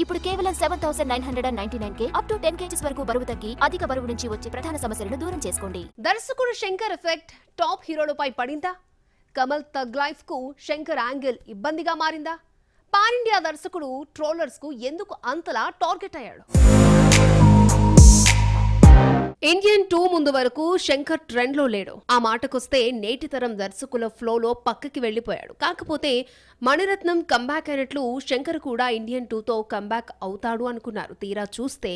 ఇప్పుడు కేవలం 7,999 up to 10 kgs వరకు బరువు తగ్గి అధిక బరువు నుంచి వచ్చే ప్రధాన సమస్యలను దూరం చేసుకోండి. దర్శకుడు శంకర్ ఎఫెక్ట్ టాప్ హీరోలపై పడిందా? కమల్ థగ్ లైఫ్ కు శంకర్ యాంగిల్ ఇబ్బందిగా మారిందా? పాన్ ఇండియా దర్శకుడు ట్రోలర్స్ కు ఎందుకు అంతలా టార్గెట్ అయ్యాడు? ఇండియన్ 2 ముందు వరకు శంకర్ ట్రెండ్ లో లేడు. ఆ మాటకొస్తే నేటి తరం దర్శకుల ఫ్లోలో పక్కకి వెళ్లిపోయాడు. కాకపోతే మణిరత్నం కంబ్యాక్ అయినట్లు శంకర్ కూడా ఇండియన్ 2తో కంబ్యాక్ అవుతాడు అనుకున్నారు. తీరా చూస్తే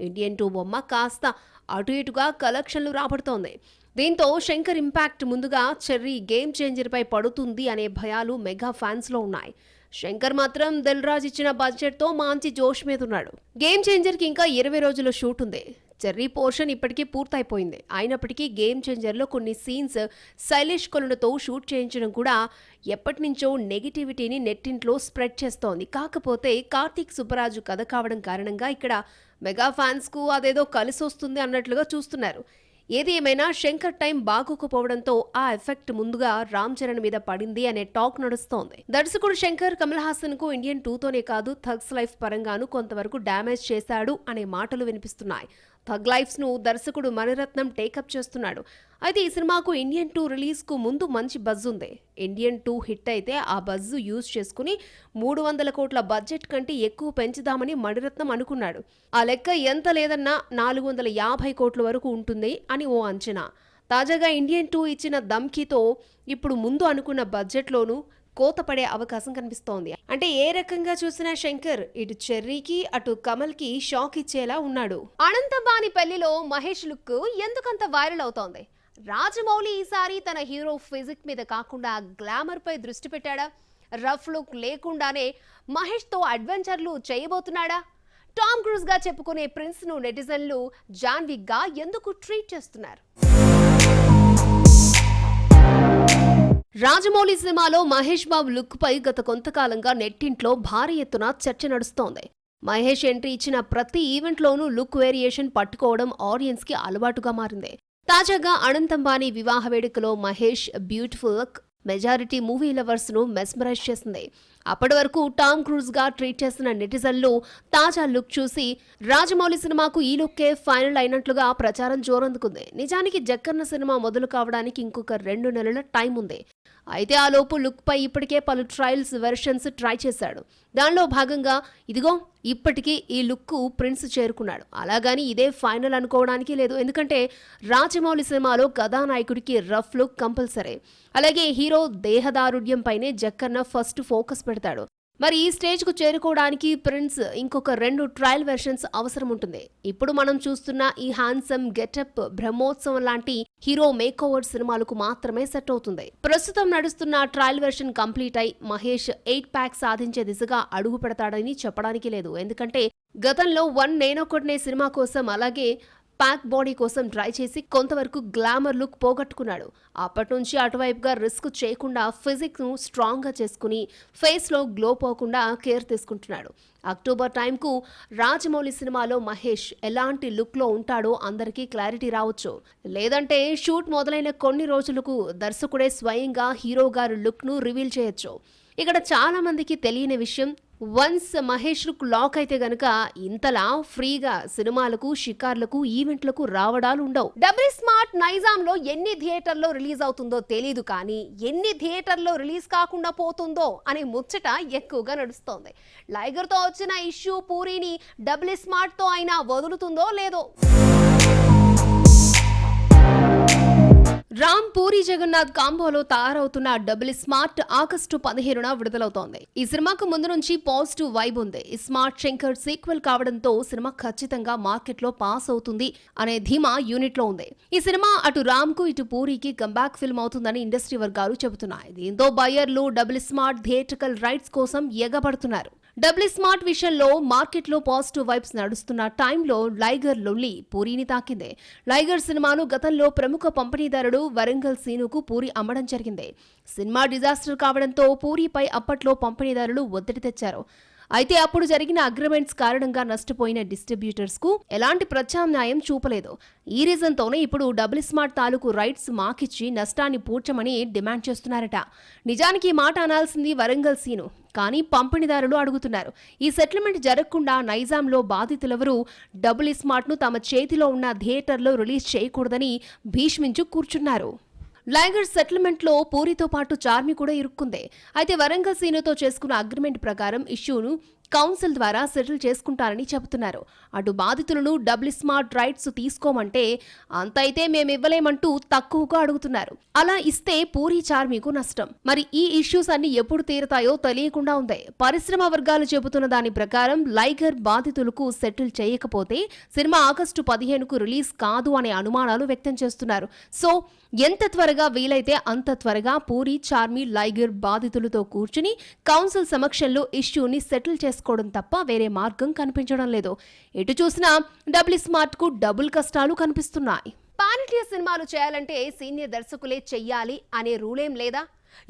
ఇండియన్ 2 బొమ్మ కాస్త అటు ఇటుగా కలెక్షన్లు రాబడుతోంది. దీంతో శంకర్ ఇంపాక్ట్ ముందుగా చెర్రీ గేమ్ చేంజర్ పై పడుతుంది అనే భయాలు మెగా ఫ్యాన్స్ లో ఉన్నాయి. శంకర్ మాత్రం దిల్ రాజ్ ఇచ్చిన బడ్జెట్ తో మంచి జోష్ మీద ఉన్నాడు. గేమ్ చేంజర్ కి ఇంకా 20 రోజుల షూట్ ఉంది. చెర్రీ పోర్షన్ ఇప్పటికీ పూర్తయిపోయింది. అయినప్పటికీ గేమ్ చేంజర్లో కొన్ని సీన్స్ శైలేష్ కొలనుతో షూట్ చేయించడం కూడా ఎప్పటి నుంచో నెగిటివిటీని నెట్టింట్లో స్ప్రెడ్ చేస్తోంది. కాకపోతే కార్తీక్ సుబ్బరాజు కథ కావడం కారణంగా ఇక్కడ మెగా ఫ్యాన్స్ కు అదేదో కలిసొస్తుంది అన్నట్లుగా చూస్తున్నారు. ఏది ఏమైనా శంకర్ టైం బాగోకపోవడంతో ఆ ఎఫెక్ట్ ముందుగా రామ్ చరణ్ మీద పడింది అనే టాక్ నడుస్తోంది. దర్శకుడు శంకర్ కమల్ హాసన్ కు ఇండియన్ 2తోనే కాదు థగ్స్ లైఫ్ పరంగాను కొంతవరకు డ్యామేజ్ చేశాడు అనే మాటలు వినిపిస్తున్నాయి. థగ్ లైఫ్స్ ను దర్శకుడు మణిరత్నం టేకప్ చేస్తున్నాడు. అయితే ఈ సినిమాకు ఇండియన్ 2 రిలీజ్ కు ముందు మంచి బజ్ ఉంది. ఇండియన్ 2 హిట్ అయితే ఆ బజ్ యూజ్ చేసుకుని 300 కోట్ల బడ్జెట్ కంటే ఎక్కువ పెంచుదామని మణిరత్నం అనుకున్నాడు. ఆ లెక్క ఎంత లేదన్నా 450 కోట్ల వరకు ఉంటుంది అని ఓ అంచనా. తాజాగా ఇండియన్ 2 ఇచ్చిన ధమ్కీతో ఇప్పుడు ముందు అనుకున్న బడ్జెట్లోనూ కోత పడే అవకాశం కనిపిస్తోంది. అంటే ఏ రకంగా చూసినా శంకర్ ఇటు చెర్రీకి అటు కమల్ కి షాక్ ఇచ్చేలా ఉన్నాడు. అనంతబాని పెళ్లిలో మహేష్ లుక్ ఎందుకంత వైరల్ అవుతోంది? రాజమౌళి ఈసారి తన హీరో ఫిజిక్ మీద కాకుండా గ్లామర్ పై దృష్టి పెట్టాడా? రఫ్ లుక్ లేకుండానే మహేష్ తో అడ్వెంచర్లు చేయబోతున్నాడా? టామ్ క్రూజ్ గా చెప్పుకునే ప్రిన్స్ ను నెటిజన్లు జాన్విక్ గా ఎందుకు ట్రీట్ చేస్తున్నారు? రాజమౌళి సినిమాలో మహేష్ బాబు లుక్ పై గత కొంతకాలంగా నెట్టింట్లో భారీ ఎత్తున చర్చ నడుస్తోంది. మహేష్ ఎంట్రీ ఇచ్చిన ప్రతి ఈవెంట్లోనూ లుక్ వేరియేషన్ పట్టుకోవడం ఆడియన్స్ కి అలవాటుగా మారింది. తాజాగా అనంతంబాని వివాహ వేడుకలో Mahesh beautiful look majority movie lovers ను మెస్మరైజ్ చేసింది. అప్పటి వరకు టామ్ క్రూజ్ గా ట్రీట్ చేసిన నెటిజన్లు తాజా లుక్ చూసి రాజమౌళి సినిమాకు ఈ లుక్కే ఫైనల్ అయినట్లుగా ప్రచారం జోరందుకుంది. నిజానికి జక్కన్న సినిమా మొదలు కావడానికి ఇంకొక 2 నెలల టైం ఉంది. అయితే ఆ లోపు లుక్ పై ఇప్పటికే పలు ట్రయల్స్ వెర్షన్స్ ట్రై చేశాడు. దానిలో భాగంగా ఇదిగో ఇప్పటికీ ఈ లుక్ ప్రిన్స్ చేరుకున్నాడు. అలాగని ఇదే ఫైనల్ అనుకోవడానికి లేదు. ఎందుకంటే రాజమౌళి సినిమాలో కథానాయకుడికి రఫ్ లుక్ కంపల్సరీ. అలాగే హీరో దేహదారుఢ్యం పైనే జక్కన్న ఫస్ట్ ఫోకస్ పెడతాడు. మరి ఈ స్టేజ్ కు చేరుకోవడానికి ప్రిన్స్ ఇంకొక 2 ట్రయల్ వెర్షన్స్ అవసరం ఉంటుంది. ఇప్పుడు మనం చూస్తున్న ఈ హ్యాండ్సమ్ గెటప్ బ్రహ్మోత్సవం లాంటి హీరో మేకోవర్ సినిమాలకు మాత్రమే సెట్ అవుతుంది. ప్రస్తుతం నడుస్తున్న ట్రయల్ వెర్షన్ కంప్లీట్ అయి మహేష్ 8 ప్యాక్ సాధించే దిశగా అడుగు పెడతాడని చెప్పడానికి లేదు. ఎందుకంటే గతంలో 1 నేనొకటినే సినిమా కోసం అలాగే ప్యాక్ బాడీ కోసం ట్రై చేసి కొంతవరకు గ్లామర్ లుక్ పోగొట్టుకున్నాడు. అప్పటి నుంచి అటువైపుగా రిస్క్ చేయకుండా ఫిజిక్ ను స్ట్రాంగ్ గా చేసుకుని ఫేస్ లో గ్లో పోకుండా కేర్ తీసుకుంటున్నాడు. అక్టోబర్ టైంకు రాజమౌళి సినిమాలో మహేష్ ఎలాంటి లుక్ లో ఉంటాడో అందరికీ క్లారిటీ రావచ్చు. లేదంటే షూట్ మొదలైన కొన్ని రోజులకు దర్శకుడే స్వయంగా హీరో గారి లుక్ ను రివీల్ చేయొచ్చు. ఇక్కడ చాలా మందికి తెలియని విషయం, వన్స్ మహేష్ లుక్ లాక్ అయితే గనక ఇంతలా ఫ్రీగా సినిమాలకు షికార్లకు ఈవెంట్లకు రావడాలు ఉండవు. డబుల్ స్మార్ట్ నైజాంలో ఎన్ని థియేటర్లో రిలీజ్ అవుతుందో తెలీదు, కానీ ఎన్ని థియేటర్లో రిలీజ్ కాకుండా పోతుందో అనే ముచ్చట ఎక్కువగా నడుస్తోంది. లైగర్ తో వచ్చిన ఇష్యూ పూరీని డబుల్ స్మార్ట్ తో అయినా వదులుతుందో లేదో. రామ్ పూరి జగన్నాథ్ కాంబోలో తయారవుతున్న డబుల్ స్మార్ట్ ఆగస్టు 15న విడుదలవుతోంది. ఈ సినిమాకు ముందు నుంచి పాజిటివ్ వైబ్ ఉంది. ఈ స్మార్ట్ శంకర్ సీక్వెల్ కావడంతో సినిమా ఖచ్చితంగా మార్కెట్ లో పాస్ అవుతుంది అనే ధీమా యూనిట్ లో ఉంది. ఈ సినిమా అటు రామ్ కు ఇటు పూరికి కంబ్యాక్ ఫిల్మ్ అవుతుందని ఇండస్ట్రీ వర్గాలు చెబుతున్నాయి. దీంతో బయ్యర్లు డబుల్ స్మార్ట్ థియేట్రికల్ రైట్స్ కోసం ఎగబడుతున్నారు. డబుల్ స్మార్ట్ విషయంలో మార్కెట్లో పాజిటివ్ వైబ్స్ నడుస్తున్న టైంలో లైగర్ లొల్లి పూరిని తాకింది. లైగర్ సినిమాను గతంలో ప్రముఖ పంపిణీదారుడు వరంగల్ సీనుకు పూరి అమ్మడం జరిగింది. సినిమా డిజాస్టర్ కావడంతో పూరిపై అప్పట్లో పంపిణీదారులు ఒత్తిడి తెచ్చారు. అయితే అప్పుడు జరిగిన అగ్రిమెంట్స్ కారణంగా నష్టపోయిన డిస్ట్రిబ్యూటర్స్ కు ఎలాంటి ప్రత్యామ్నాయం చూపలేదు. ఈ రీజన్ తోనే ఇప్పుడు డబుల్ స్మార్ట్ తాలూకు రైట్స్ మాకిచ్చి నష్టాన్ని పూడ్చమని డిమాండ్ చేస్తున్నారట. నిజానికి ఈ మాట అనాల్సింది వరంగల్ సీను, కానీ పంపిణీదారులు అడుగుతున్నారు. ఈ సెటిల్మెంట్ జరగకుండా నైజాంలో బాధితులెవరూ డబుల్ స్మార్ట్ ను తమ చేతిలో ఉన్న థియేటర్లో రిలీజ్ చేయకూడదని భీష్మించు కూర్చున్నారు. లైగర్ సెటిల్మెంట్ లో పూరితో పాటు చార్మి కూడా ఇరుక్కుంది. అయితే వరంగల్ సీనుతో చేసుకున్న అగ్రిమెంట్ ప్రకారం ఇష్యూను కౌన్సిల్ ద్వారా సెటిల్ చేసుకుంటారని చెబుతున్నారు. అటు బాధితులను డబుల్ స్మార్ట్ రైట్స్ తీసుకోమంటే అంతైతే మేమివ్వలేమంటూ తక్కువగా అడుగుతున్నారు. అలా ఇస్తే పూరి చార్మికు నష్టం. మరి ఈ ఇష్యూస్ అన్ని ఎప్పుడు తీరుతాయో తెలియకుండా ఉంది. పరిశ్రమ వర్గాలు చెబుతున్న దాని ప్రకారం లైగర్ బాధితులకు సెటిల్ చేయకపోతే సినిమా ఆగస్టు 15కు రిలీజ్ కాదు అనే అనుమానాలు వ్యక్తం చేస్తున్నారు. సో ఎంత త్వరగా వీలైతే అంత త్వరగా పూరి చార్మి లైగర్ బాధితులతో కూర్చుని కౌన్సిల్ సమక్షంలో ఇష్యూని సెటిల్ చేసుకోవడం తప్ప వేరే మార్గం కనిపించడం లేదు. ఎటు చూసినా డబుల్ స్మార్ట్ కు డబుల్ కష్టాలు కనిపిస్తున్నాయి. పాన్ ఇండియా సినిమాలు చేయాలంటే సీనియర్ దర్శకులే చెయ్యాలి అనే రూలేం లేదా?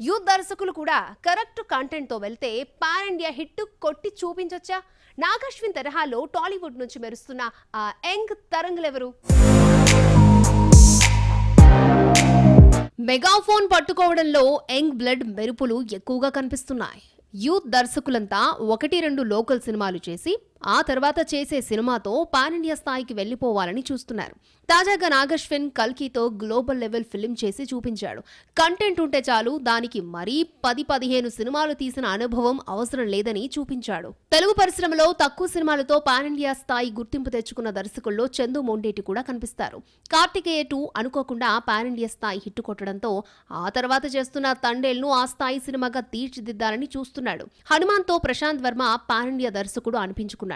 యూత్ దర్శకులు కూడా కరెక్ట్ కంటెంట్ తో వెళ్తే పాన్ ఇండియా హిట్ కొట్టి చూపించొచ్చా? నాగశ్విన్ తరహాలో టాలీవుడ్ నుంచి మెరుస్తున్న ఆ యంగ్ తరంగులెవరు? మెగాఫోన్ పట్టుకోవడంలో యంగ్ బ్లడ్ మెరుపులు ఎక్కువగా కనిపిస్తున్నాయి. యూత్ దర్శకులంతా 1-2 లోకల్ సినిమాలు చేసి ఆ తర్వాత చేసే సినిమాతో పాన్ ఇండియా స్థాయికి వెళ్లిపోవాలని చూస్తున్నారు. తాజాగా నాగశ్విన్ కల్కితో గ్లోబల్ లెవెల్ ఫిల్మ్ చేసి చూపించాడు. కంటెంట్ ఉంటే చాలు, దానికి మరీ 10-15 సినిమాలు తీసిన అనుభవం అవసరం లేదని చూపించాడు. తెలుగు పరిశ్రమలో తక్కువ సినిమాలతో పాన్ ఇండియా స్థాయి గుర్తింపు తెచ్చుకున్న దర్శకుల్లో చందు మొండేటి కూడా కనిపిస్తారు. కార్తికేయ 2 అనుకోకుండా పాన్ ఇండియా స్థాయి హిట్ కొట్టడంతో ఆ తర్వాత చేస్తున్న తండేల్ను ఆ స్థాయి సినిమాగా తీర్చిదిద్దాలని చూస్తున్నాడు. హనుమాన్తో ప్రశాంత్ వర్మ పాన్ ఇండియా దర్శకుడు అనిపించుకున్నాడు.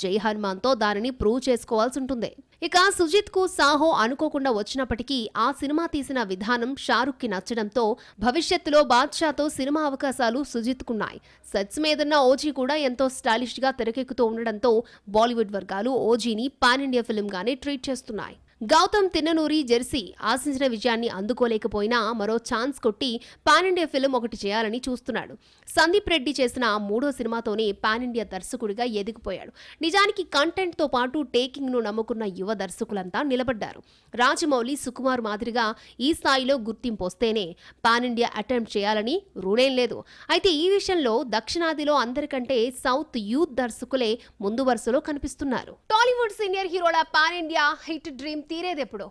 జై హనుమాన్తో దానిని ప్రూవ్ చేసుకోవాల్సి ఉంటుంది. ఇక సుజిత్ కు సాహో అనుకోకుండా వచ్చినప్పటికీ ఆ సినిమా తీసిన విధానం షారుఖ్ కి నచ్చడంతో భవిష్యత్తులో బాద్షాతో సినిమా అవకాశాలు సుజిత్ కున్నాయి. సెట్స్ మీదన్న ఓజీ కూడా ఎంతో స్టైలిష్ గా తెరకెక్కుతూ ఉండడంతో బాలీవుడ్ వర్గాలు ఓజీని పాన్ ఇండియా ఫిల్మ్ గానే ట్రీట్ చేస్తున్నాయి. గౌతమ్ తిన్ననూరి జెర్సీ ఆశించిన విజయాన్ని అందుకోలేకపోయినా మరో ఛాన్స్ కొట్టి పాన్ ఇండియా ఫిల్మ్ ఒకటి చేయాలని చూస్తున్నాడు. సందీప్ రెడ్డి చేసిన 3వ సినిమాతోనే పాన్ ఇండియా దర్శకుడిగా ఎదిగిపోయాడు. నిజానికి కంటెంట్ తో పాటు టేకింగ్ ను నమ్ముకున్న యువ దర్శకులంతా నిలబడ్డారు. రాజమౌళి, సుకుమార్ మాదిరిగా ఈ స్థాయిలో గుర్తింపు వస్తేనే పాన్ ఇండియా అటెంప్ట్ చేయాలని రూలేం లేదు. అయితే ఈ విషయంలో దక్షిణాదిలో అందరికంటే సౌత్ యూత్ దర్శకులే ముందు వరుసలో కనిపిస్తున్నారు. టాలీవుడ్ సీనియర్ హీరోల పాన్ ఇండియా హిట్ డ్రీమ్ తీరేదెప్పుడు?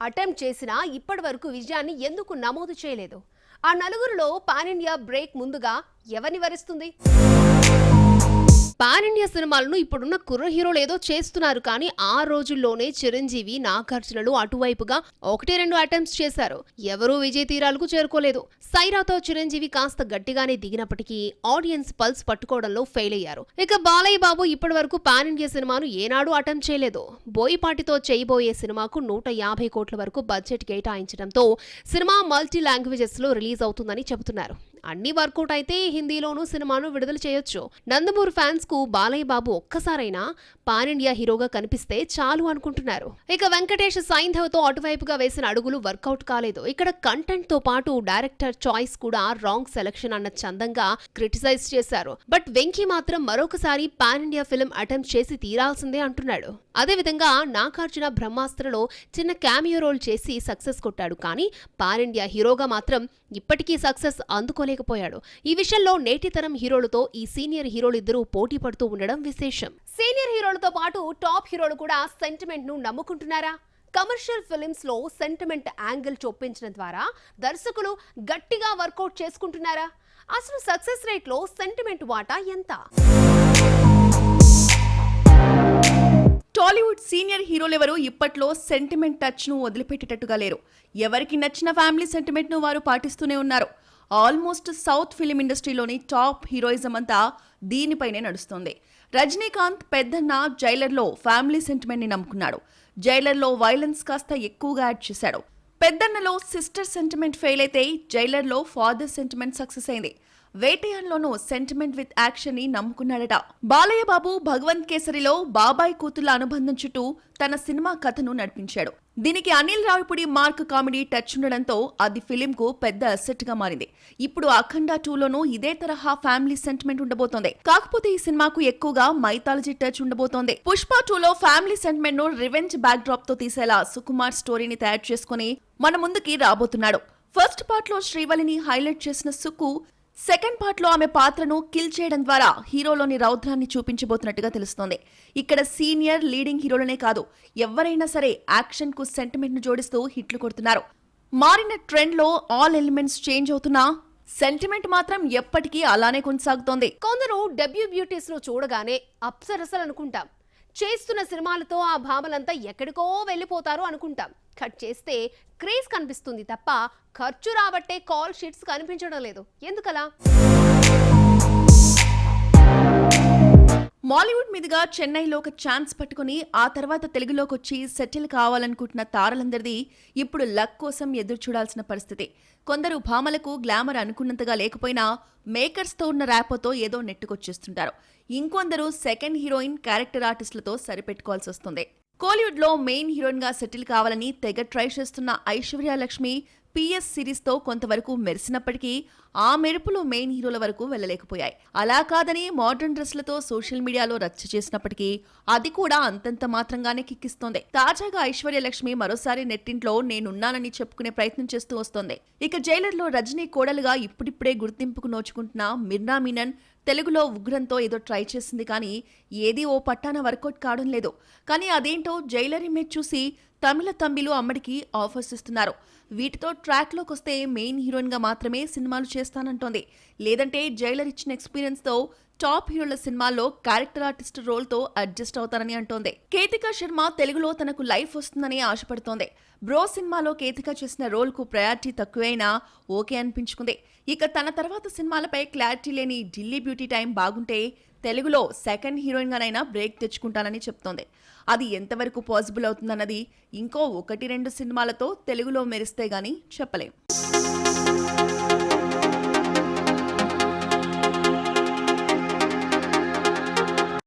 అటెంప్ట్ చేసినా ఇప్పటి వరకు విజయాన్ని ఎందుకు నమోదు చేయలేదు? ఆ నలుగురిలో పాన్ ఇండియా బ్రేక్ ముందుగా ఎవరిని వరిస్తుంది? పాన్ ఇండియా సినిమాలను ఇప్పుడున్న కుర్ర హీరోలు ఏదో చేస్తున్నారు, కానీ ఆ రోజుల్లోనే చిరంజీవి, నాగార్జునలు అటువైపుగా 1-2 అటెంప్ట్స్ చేశారు. ఎవరూ విజయ తీరాలకు చేరుకోలేదు. సైరాతో చిరంజీవి కాస్త గట్టిగానే దిగినప్పటికీ ఆడియన్స్ పల్స్ పట్టుకోవడంలో ఫెయిల్ అయ్యారు. ఇక బాలయ్య బాబు ఇప్పటి వరకు పాన్ ఇండియా సినిమాను ఏనాడు అటెంప్ట్ చేయలేదు. బోయపాటితో చేయబోయే సినిమాకు 150 కోట్ల వరకు బడ్జెట్ కేటాయించడంతో సినిమా మల్టీ లాంగ్వేజెస్ లో రిలీజ్ అవుతుందని చెబుతున్నారు. అన్ని వర్కౌట్ అయితే హిందీలోనూ సినిమాను విడుదల చేయొచ్చు. నందమూరి ఫ్యాన్స్ కు బాలయ్య బాబు ఒక్కసారైనా పాన్ ఇండియా హీరోగా కనిపిస్తే చాలు అనుకుంటున్నారు. ఇక వెంకటేష్ సైంధవ్ తో అటువైపుగా వేసిన అడుగులు వర్కౌట్ కాలేదు. ఇక్కడ కంటెంట్ తో పాటు డైరెక్టర్ చాయిస్ కూడా రాంగ్ సెలక్షన్ అన్న చందంగా క్రిటిసైజ్ చేశారు. బట్ వెంకీ మాత్రం మరొకసారి పాన్ ఇండియా ఫిల్మ్ అటెంప్ట్ చేసి తీరాల్సిందే అంటున్నాడు. అదేవిధంగా నాగార్జున బ్రహ్మాస్త్రలో చిన్న క్యామియో రోల్ చేసి సక్సెస్ కొట్టాడు, కానీ పాన్ ఇండియా హీరోగా మాత్రం ఇప్పటికీ సక్సెస్ అందుకోలేకపోయాడు. ఈ విషయంలో నేటి తరం హీరోలతో ఈ సీనియర్ హీరోలిద్దరూ పోటీ పడుతూ ఉండడం విశేషం. సీనియర్ హీరోలతో పాటు టాప్ హీరోలు కూడా సెంటిమెంట్ ను నమ్ముకుంటున్నారా? కమర్షియల్ ఫిలిమ్స్ లో సెంటిమెంట్ యాంగిల్ చొప్పించడం ద్వారా దర్శకులు గట్టిగా వర్కౌట్ చేసుకుంటున్నారా? అసలు సక్సెస్ రేట్ లో సెంటిమెంట్ వాటా ఎంత? టాలీవుడ్ సీనియర్ హీరోలెవరూ ఇప్పట్లో సెంటిమెంట్ టచ్ ను వదిలిపెట్టేటట్టుగా లేరు. ఎవరికి నచ్చిన ఫ్యామిలీ సెంటిమెంట్ ను వారు పాటిస్తూనే ఉన్నారు. ఆల్మోస్ట్ సౌత్ ఫిలిం ఇండస్ట్రీలోని టాప్ హీరోయిజం అంతా దీనిపైనే నడుస్తుంది. రజనీకాంత్ పెద్దన్న జైలర్లో ఫ్యామిలీ సెంటిమెంట్ ని నమ్ముకున్నాడు. జైలర్లో వైలెన్స్ కాస్త ఎక్కువగా యాడ్ చేశాడు. పెద్దన్నలో సిస్టర్ సెంటిమెంట్ ఫెయిల్ అయితే జైలర్లో ఫాదర్ సెంటిమెంట్ సక్సెస్ అయింది. వేటయాన్లోనూ సెంటిమెంట్ విత్ యాక్షన్ ని నమ్ముకున్నాడట. బాలయ్య బాబు భగవంత్ కేసరిలో బాబాయ్ కూతుళ్ల అనుబంధం చుట్టూ తన సినిమా కథను నడిపించాడు. దీనికి Anil Ravipudi mark comedy touch ఉండడంతో అది ఫిలిం కు పెద్ద అసెట్ గా మారింది. ఇప్పుడు అఖండ 2లోనూ ఇదే తరహా ఫ్యామిలీ సెంటిమెంట్ ఉండబోతోంది. కాకపోతే ఈ సినిమాకు ఎక్కువగా మైథాలజీ టచ్ ఉండబోతోంది. పుష్ప 2లో ఫ్యామిలీ సెంటిమెంట్ ను రివెంజ్ బ్యాక్ డ్రాప్ తో తీసేలా సుకుమార్ స్టోరీని తయారు చేసుకుని మన ముందుకి రాబోతున్నాడు. ఫస్ట్ పార్ట్ లో శ్రీవల్లిని హైలైట్ చేసిన సుక్కు సెకండ్ పార్ట్ లో ఆమె పాత్రను కిల్ చేయడం ద్వారా హీరోలోని రౌద్రాన్ని చూపించబోతున్నట్టుగా తెలుస్తోంది. ఇక్కడ సీనియర్ లీడింగ్ హీరోలనే కాదు, ఎవరైనా సరే యాక్షన్ కు సెంటిమెంట్ ను జోడిస్తూ హిట్లు కొడుతున్నారు. మారిన ట్రెండ్ లో ఆల్ ఎలిమెంట్స్ చేంజ్ అవుతున్నా సెంటిమెంట్ మాత్రం ఎప్పటికీ అలానే కొనసాగుతోంది. కొందరు డెబ్యూ బ్యూటీస్ ను చూడగానే అప్సరసలు అనుకుంటాం. చేస్తున్న సినిమాలతో ఆ భామలంతా ఎక్కడికో వెళ్ళిపోతారు అనుకుంటాం. కట్ చేస్తే క్రేజ్ కనిపిస్తుంది తప్ప ఖర్చు రాబట్టే కాల్ షీట్స్ కనిపించడం లేదు. ఎందుకలా? మాలీవుడ్ మీదుగా చెన్నైలో ఒక ఛాన్స్ పట్టుకుని ఆ తర్వాత తెలుగులోకి వచ్చి సెటిల్ కావాలనుకుంటున్న తారలందరిది ఇప్పుడు లక్ కోసం ఎదురు చూడాల్సిన పరిస్థితి. కొందరు భామలకు గ్లామర్ అనుకున్నంతగా లేకపోయినా మేకర్స్తో ఉన్న ర్యాపోతో ఏదో నెట్టుకొచ్చేస్తుంటారు. ఇంకొందరు సెకండ్ హీరోయిన్ క్యారెక్టర్ ఆర్టిస్టులతో సరిపెట్టుకోవాల్సి వస్తుంది. కోలీవుడ్ లో మెయిన్ హీరోయిన్ గా సెటిల్ కావాలని తెగ ట్రై చేస్తున్న ఐశ్వర్య లక్ష్మి PS సిరీస్ తో కొంతవరకు మెరిసినప్పటికీ ఆ మెరుపులు మెయిన్ హీరోల వరకు వెళ్ళలేకపోయాయి. అలా కాదని మోడర్న్ డ్రెస్లతో సోషల్ మీడియాలో రచ్చ చేసినప్పటికీ అది కూడా అంతంత మాత్రంగానే కిక్కిస్తోంది. తాజాగా ఐశ్వర్య లక్ష్మి మరోసారి నెట్టింట్లో నేనున్నానని చెప్పుకునే ప్రయత్నం చేస్తూ వస్తోంది. ఇక జైలర్ లో రజనీ కోడలుగా ఇప్పుడిప్పుడే గుర్తింపుకు నోచుకుంటున్న మిర్నా మీనన్ తెలుగులో ఉగ్రంతో ఏదో ట్రై చేసింది, కానీ ఏదీ ఓ పట్టాన వర్కౌట్ కావడం లేదు. కానీ అదేంటో జైలర్ ఇమేజ్ చూసి తమిళ తంబిలు అమ్మడికి ఆఫర్స్ ఇస్తున్నారు. వీటితో ట్రాక్లోకి వస్తే మెయిన్ హీరోయిన్ గా మాత్రమే సినిమాలు చేస్తానంటోంది. లేదంటే జైలర్ ఇచ్చిన ఎక్స్పీరియన్స్ తో టాప్ హీరోల సినిమాల్లో క్యారెక్టర్ ఆర్టిస్ట్ రోల్ తో అడ్జస్ట్ అవుతారని అంటోంది. కేతికా శర్మ తెలుగులో తనకు లైఫ్ వస్తుందని ఆశపడుతోంది. బ్రో సినిమాలో కేతికా చేసిన రోల్ కు ప్రయారిటీ తక్కువైనా ఓకే అనిపించుకుంది. ఇక తన తర్వాత సినిమాలపై క్లారిటీ లేని ఢిల్లీ బ్యూటీ టైం బాగుంటే తెలుగులో సెకండ్ హీరోయిన్ గానైనా బ్రేక్ తెచ్చుకుంటానని చెప్తోంది. అది ఎంతవరకు పాసిబుల్ అవుతుందన్నది ఇంకో 1-2 సినిమాలతో తెలుగులో మెరిస్తే గానీ చెప్పలేం.